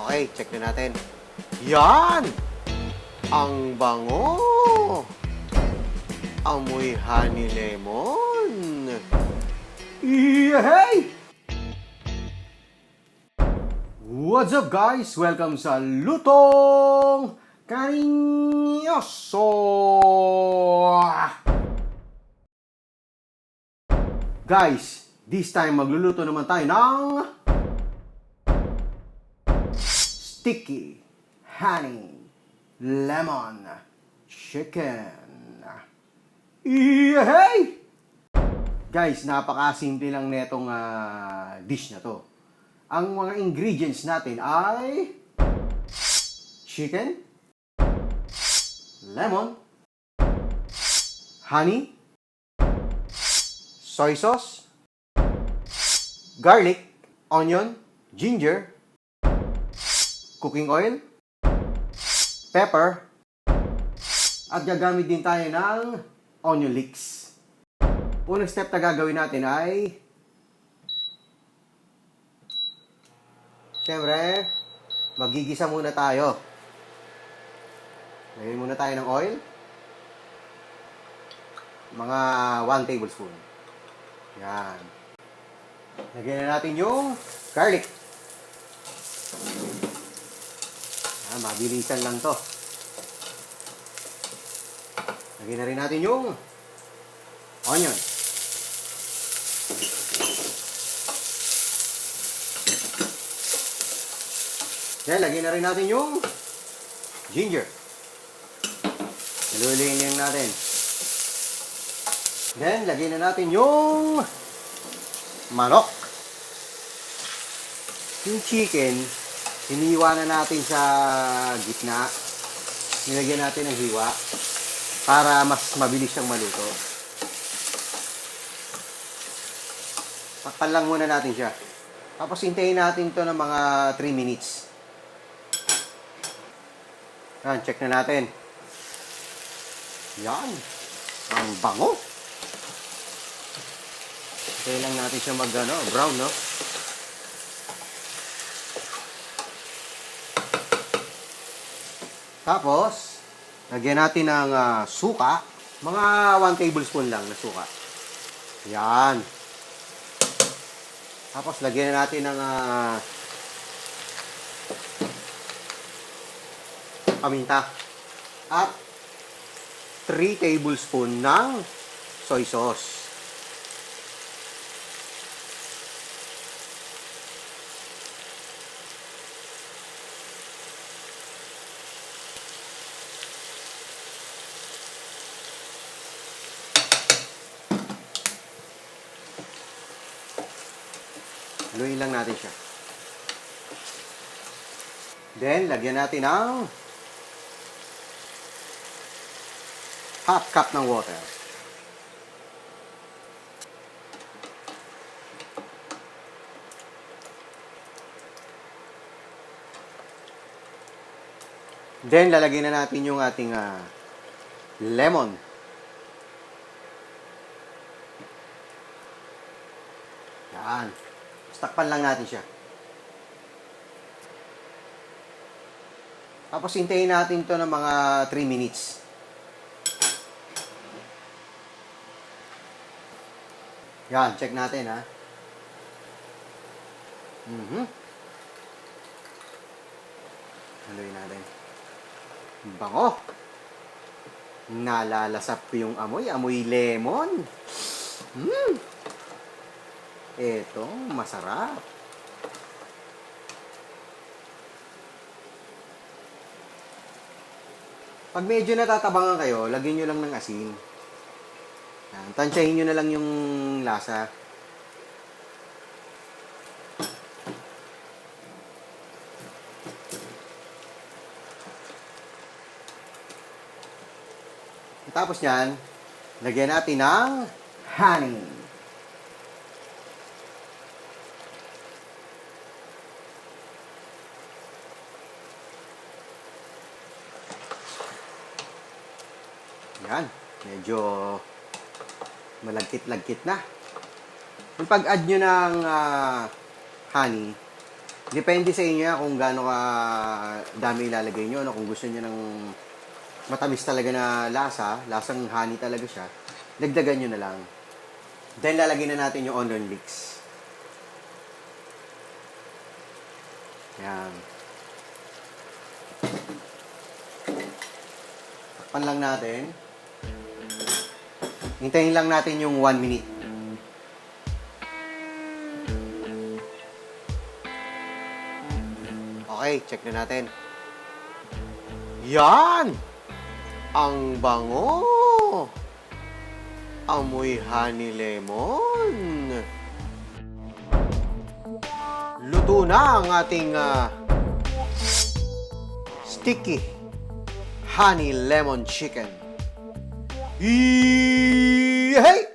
Okay, check na natin. Yan! Ang bango! Amoy honey lemon! Yay! What's up guys? Welcome sa Lutong! Karinyoso! Guys, this time magluluto naman tayo ng sticky honey lemon chicken. Yay! Guys, napakasimple lang netong dish na to. Ang mga ingredients natin ay chicken, lemon, honey, soy sauce, garlic, onion, ginger, cooking oil, pepper, at gagamit din tayo ng onion leeks. Unang step na gagawin natin ay siyempre, magigisa muna tayo. Lagyan muna tayo ng oil. Mga 1 tablespoon. Yan. Lagyan na natin yung garlic. Yan, mabilisan lang to. Lagyan na rin natin yung onion. Then, lagyan na rin natin yung ginger. Nalulingin natin. Then, lagyan na natin yung manok. Yung chicken, hiniwa na natin sa gitna. Nilagyan natin ng hiwa para mas mabilis siyang maluto. Takpan lang muna natin siya. Tapos, hintayin natin to ng mga 3 minutes. Yan, check na natin. Yan. Ang bango. Hintayin lang natin siya brown, no? Tapos, lagyan natin ng suka. Mga 1 tablespoon lang na suka. Yan. Tapos, lagyan natin ng paminta. At 3 tablespoon ng soy sauce. Haluin lang natin siya. Then, lagyan natin ng half cup ng water. Then, lalagyan na natin yung ating lemon. Yan. Takpan lang natin siya. Tapos, hintayin natin to ng mga 3 minutes. Yan, check natin, ha. Haluin natin. Bango. Nalalasap ko yung amoy. Amoy lemon. Eto, masarap. Pag medyo natatabangan kayo, lagyan nyo lang ng asin. Yan, tansyahin nyo na lang yung lasa. Tapos yan, lagyan natin ng honey. Yan, medyo malagkit-lagkit na. Yung pag-add nyo ng honey, Depende sa inyo kung gaano ka dami ilalagay nyo. No? Kung gusto nyo ng matamis talaga na lasa, lasang honey talaga siya, dagdagan nyo na lang. Then lalagyan na natin yung onion leeks. Yan. Takpan lang natin. Hintayin lang natin yung 1 minute. Okay, check na natin. Yan! Ang bango! Amoy honey lemon. Luto na ang ating sticky honey lemon chicken. Hey!